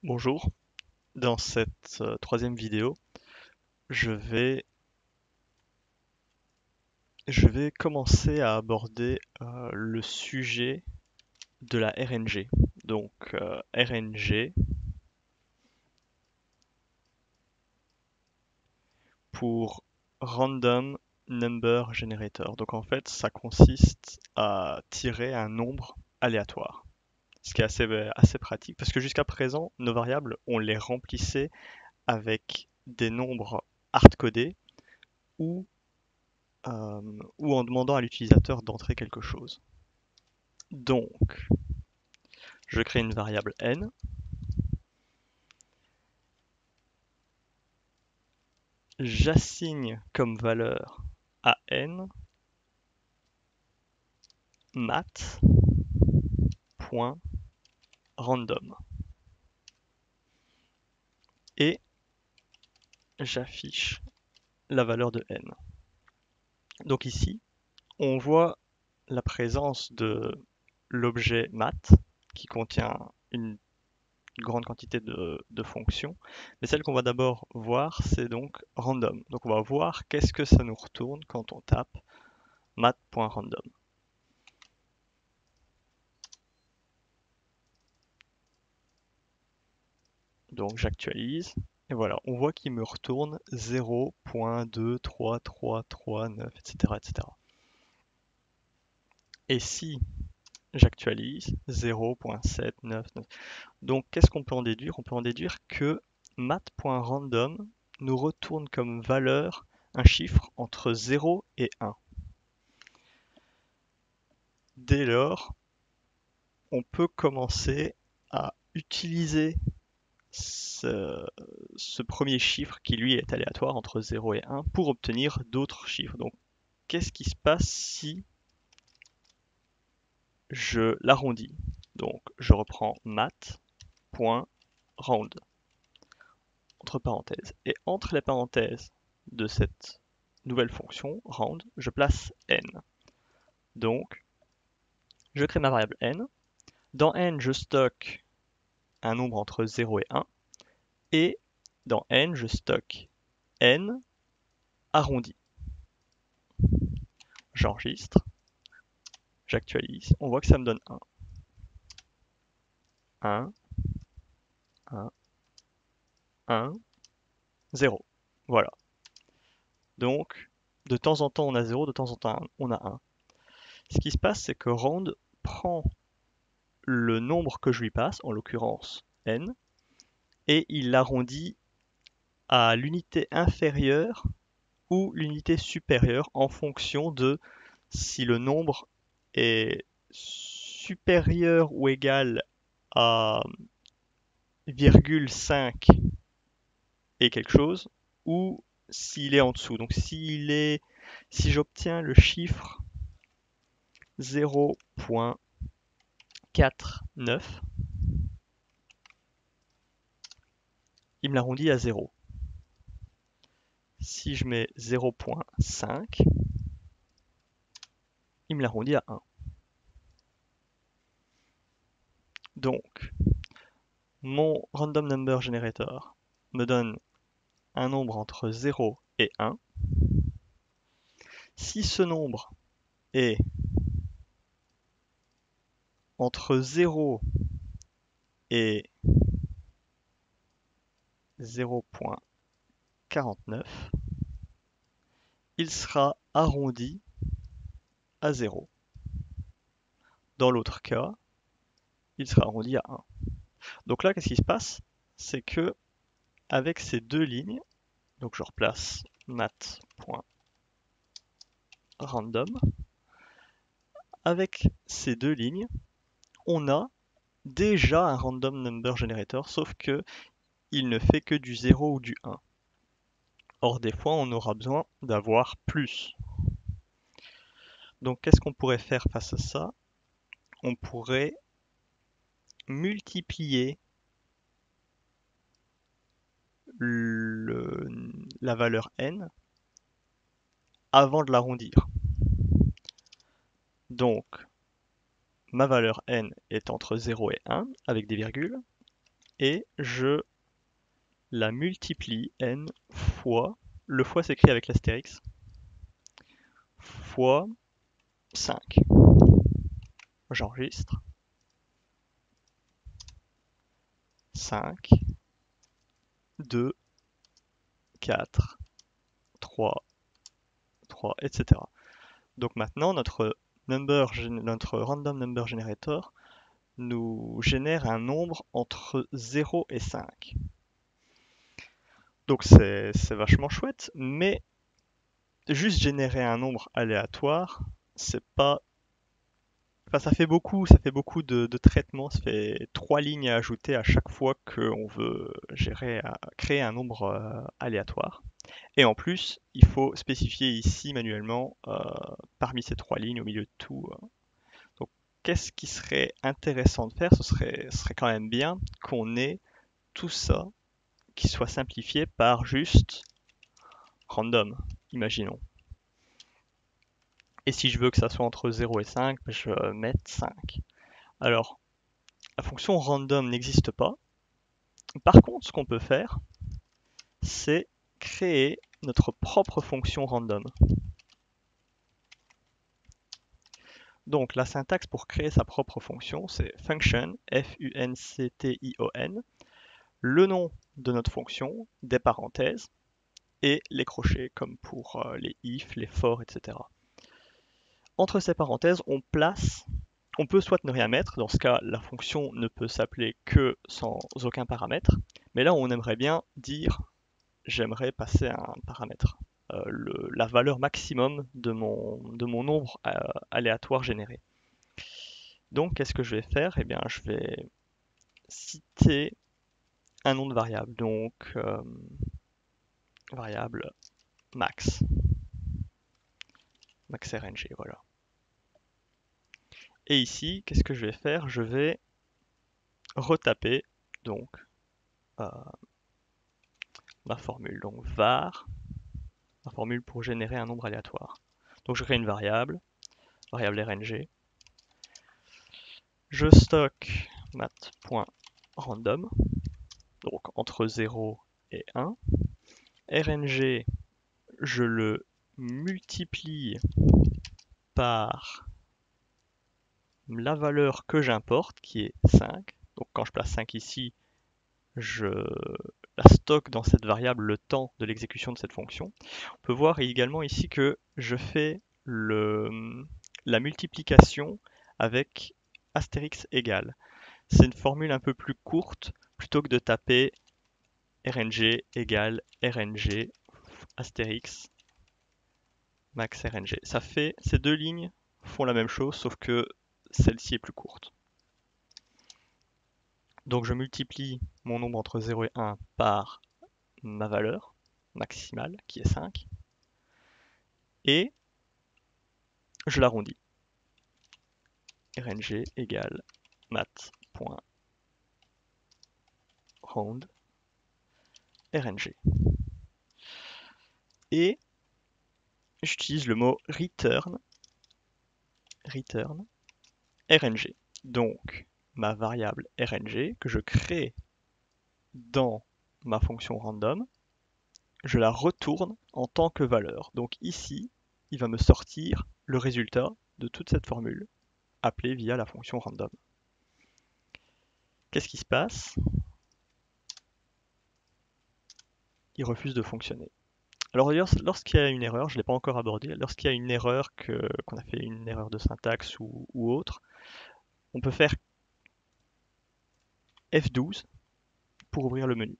Bonjour, dans cette troisième vidéo, je vais, je vais commencer à aborder le sujet de la RNG. Donc RNG pour Random Number Generator. Donc en fait, ça consiste à tirer un nombre aléatoire. Ce qui est assez pratique parce que jusqu'à présent, nos variables, on les remplissait avec des nombres hard-codés ou ou en demandant à l'utilisateur d'entrer quelque chose. Donc, je crée une variable n. J'assigne comme valeur à n mat.random. Et j'affiche la valeur de n. Donc ici, on voit la présence de l'objet mat qui contient une grande quantité de fonctions, mais celle qu'on va d'abord voir, c'est donc random. Donc on va voir qu'est-ce que ça nous retourne quand on tape mat.random. Donc j'actualise, et voilà, on voit qu'il me retourne 0.23339, etc., etc. Et si j'actualise 0.799, donc qu'est-ce qu'on peut en déduire? On peut en déduire que mat.random nous retourne comme valeur un chiffre entre 0 et 1. Dès lors, on peut commencer à utiliser ce premier chiffre qui lui est aléatoire entre 0 et 1 pour obtenir d'autres chiffres. Donc qu'est-ce qui se passe si je l'arrondis? Donc je reprends mat.round entre parenthèses. Et entre les parenthèses de cette nouvelle fonction round, je place n. Donc je crée ma variable n. Dans n, je stocke un nombre entre 0 et 1. Et dans n, je stocke n arrondi. J'enregistre, j'actualise, on voit que ça me donne 1. 1, 1, 1, 0. Voilà. Donc, de temps en temps on a 0, de temps en temps on a 1. Ce qui se passe, c'est que round prend le nombre que je lui passe, en l'occurrence n, et il l'arrondit à l'unité inférieure ou l'unité supérieure en fonction de si le nombre est supérieur ou égal à 0,5 et quelque chose, ou s'il est en dessous. Donc si j'obtiens le chiffre 0.49, il me l'arrondit à 0. Si je mets 0.5, il me l'arrondit à 1. Donc, mon random number generator me donne un nombre entre 0 et 1. Si ce nombre est entre 0 et 0.49, il sera arrondi à 0. Dans l'autre cas, il sera arrondi à 1. Donc là, qu'est-ce qui se passe? C'est que avec ces deux lignes, donc je replace mat.random, avec ces deux lignes, on a déjà un random number generator, sauf que il ne fait que du 0 ou du 1. Or, des fois, on aura besoin d'avoir plus. Donc, qu'est-ce qu'on pourrait faire face à ça? On pourrait multiplier la valeur n avant de l'arrondir. Donc, ma valeur n est entre 0 et 1 avec des virgules. et je la multiplie n fois, le fois s'écrit avec l'astérix, fois 5. J'enregistre. 5, 2, 4, 3, 3, etc. Donc maintenant, notre random number generator nous génère un nombre entre 0 et 5. Donc c'est vachement chouette, mais juste générer un nombre aléatoire, c'est pas... Enfin, ça fait beaucoup de traitements, ça fait 3 lignes à ajouter à chaque fois qu'on veut créer un nombre aléatoire. Et en plus, il faut spécifier ici manuellement parmi ces 3 lignes au milieu de tout. Donc, qu'est-ce qui serait intéressant de faire? Ce serait quand même bien qu'on ait tout ça qui soit simplifié par juste random, imaginons. Et si je veux que ça soit entre 0 et 5, je vais mettre 5. Alors, la fonction random n'existe pas. Par contre, ce qu'on peut faire, c'est créer notre propre fonction random. Donc la syntaxe pour créer sa propre fonction, c'est function, F-U-N-C-T-I-O-N, le nom de notre fonction, des parenthèses, et les crochets, comme pour les if, les for, etc. Entre ces parenthèses, on peut soit ne rien mettre, dans ce cas, la fonction ne peut s'appeler que sans aucun paramètre, mais là, on aimerait bien dire, j'aimerais passer un paramètre, la valeur maximum de mon nombre aléatoire généré. Donc, qu'est-ce que je vais faire? Eh bien, je vais citer un nom de variable, donc variable max, maxRNG, voilà. Et ici, qu'est-ce que je vais faire? Je vais retaper donc ma formule, donc var, ma formule pour générer un nombre aléatoire. Donc je crée une variable RNG, je stocke mat.random, donc entre 0 et 1. RNG, je le multiplie par la valeur que j'importe, qui est 5. Donc quand je place 5 ici, je la stocke dans cette variable le temps de l'exécution de cette fonction. On peut voir également ici que je fais la multiplication avec astérix égal. C'est une formule un peu plus courte, plutôt que de taper RNG égale RNG astérix max RNG. Ces deux lignes font la même chose, sauf que celle-ci est plus courte. Donc je multiplie mon nombre entre 0 et 1 par ma valeur maximale, qui est 5, et je l'arrondis. RNG égale mat.round RNG. Et j'utilise le mot return RNG. Donc ma variable RNG que je crée dans ma fonction random, je la retourne en tant que valeur. Donc ici, il va me sortir le résultat de toute cette formule appelée via la fonction random. Qu'est-ce qui se passe? Il refuse de fonctionner. Alors lorsqu'il y a une erreur, je ne l'ai pas encore abordé, lorsqu'il y a une erreur, qu'on a fait une erreur de syntaxe ou autre, on peut faire F12 pour ouvrir le menu.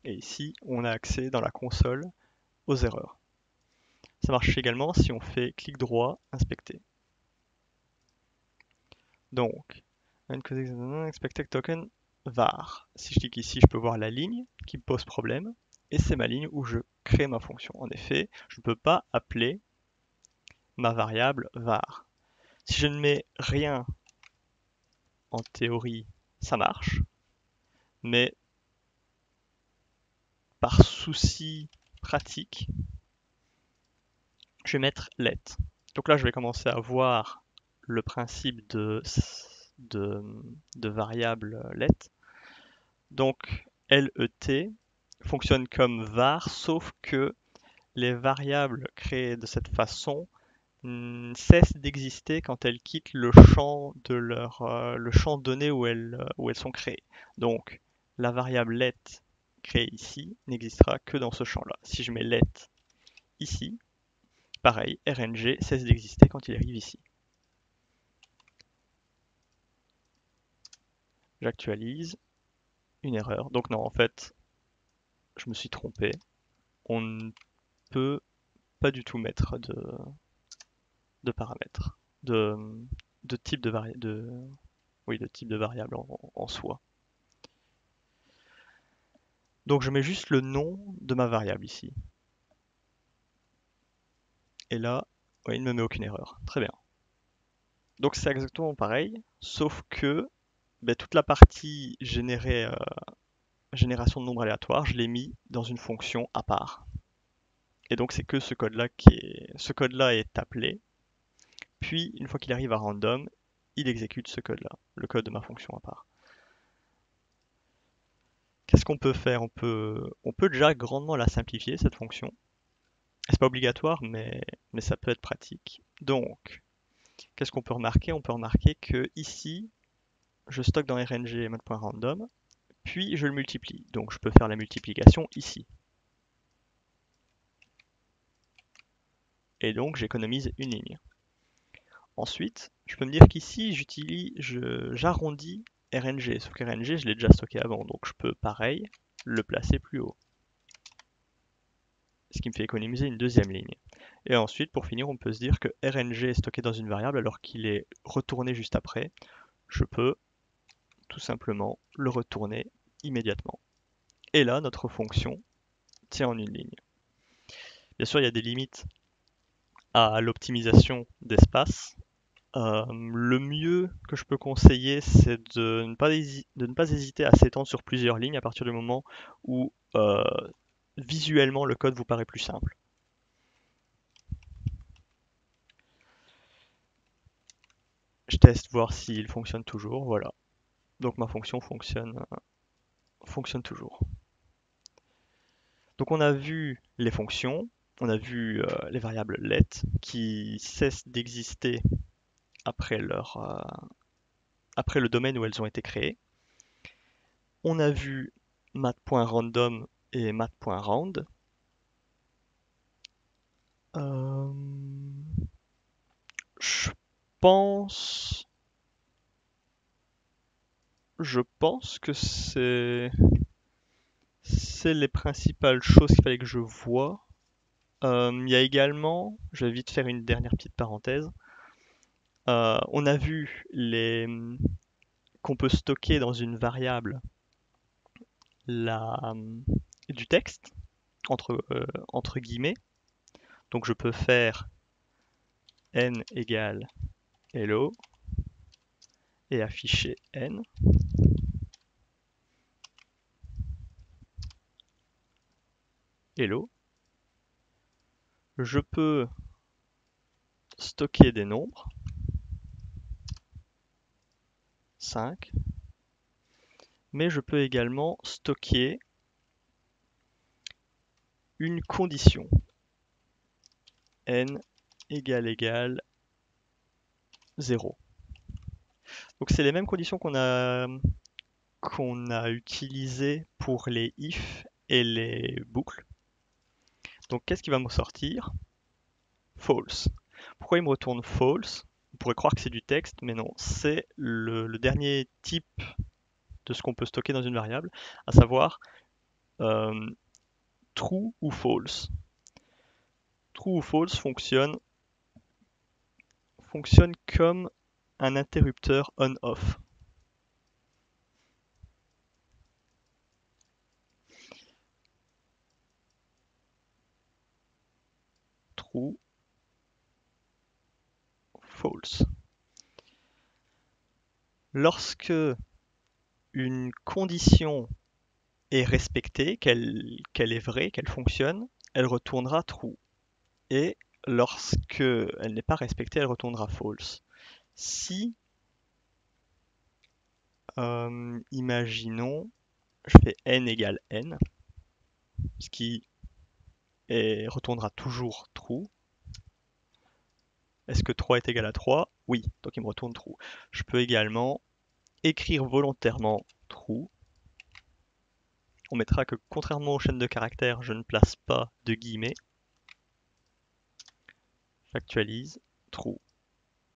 Et ici, on a accès dans la console aux erreurs. Ça marche également si on fait clic droit, inspecter. Donc, expected token var. Si je clique ici, je peux voir la ligne qui me pose problème, et c'est ma ligne où je crée ma fonction. En effet, je ne peux pas appeler ma variable var. Si je ne mets rien, en théorie, ça marche, mais par souci pratique, je vais mettre let. Donc là, je vais commencer à voir le principe de variable let. Donc LET fonctionne comme var, sauf que les variables créées de cette façon cessent d'exister quand elles quittent le champ de le champ donné où elles sont créées. Donc la variable let créée ici n'existera que dans ce champ-là. Si je mets let ici, pareil, RNG cesse d'exister quand il arrive ici. J'actualise, une erreur. Donc non, en fait, je me suis trompé. On ne peut pas du tout mettre de paramètres, de type de variable, oui, de type de variable en soi. Donc je mets juste le nom de ma variable ici. Et là, oui, il ne me met aucune erreur. Très bien. Donc c'est exactement pareil, sauf que toute la partie génération de nombres aléatoires, je l'ai mis dans une fonction à part. Et donc c'est que ce code-là est appelé. Puis une fois qu'il arrive à random, il exécute ce code-là, le code de ma fonction à part. Qu'est-ce qu'on peut faire? On peut déjà grandement la simplifier, cette fonction. C'est pas obligatoire, mais ça peut être pratique. Donc, qu'est-ce qu'on peut remarquer? On peut remarquer que ici, je stocke dans RNG mode.random, puis je le multiplie. Donc je peux faire la multiplication ici. Et donc j'économise une ligne. Ensuite, je peux me dire qu'ici, j'arrondis RNG, sauf que RNG, je l'ai déjà stocké avant, donc je peux, pareil, le placer plus haut. Ce qui me fait économiser une deuxième ligne. Et ensuite, pour finir, on peut se dire que RNG est stocké dans une variable alors qu'il est retourné juste après. Je peux tout simplement le retourner immédiatement. Et là, notre fonction tient en une ligne. Bien sûr, il y a des limites à l'optimisation d'espace. Le mieux que je peux conseiller, c'est de ne pas hésiter à s'étendre sur plusieurs lignes à partir du moment où visuellement le code vous paraît plus simple. Je teste voir s'il fonctionne toujours, voilà. Donc ma fonction fonctionne toujours. Donc on a vu les fonctions, on a vu les variables let qui cessent d'exister après après le domaine où elles ont été créées. On a vu math.random et math.round. Je pense, je pense que c'est les principales choses qu'il fallait que je voie. Il y a également, je vais vite faire une dernière petite parenthèse. On a vu qu'on peut stocker dans une variable du texte entre guillemets. Donc je peux faire n égale hello et afficher n. Hello. Je peux stocker des nombres. 5. Mais je peux également stocker une condition. N égale 0. Donc c'est les mêmes conditions qu'on a utilisées pour les if et les boucles. Donc qu'est-ce qui va me sortir? False. Pourquoi il me retourne false? On pourrait croire que c'est du texte, mais non, c'est le dernier type de ce qu'on peut stocker dans une variable, à savoir true ou false. True ou false fonctionne comme un interrupteur on-off. True, false. Lorsque une condition est respectée, qu'elle est vraie, qu'elle fonctionne, elle retournera true. Et lorsque elle n'est pas respectée, elle retournera false. Si, imaginons, je fais n égale n, ce qui retournera toujours true. Est-ce que 3 est égal à 3? Oui, donc il me retourne true. Je peux également écrire volontairement true. On mettra que contrairement aux chaînes de caractères, je ne place pas de guillemets. J'actualise, true.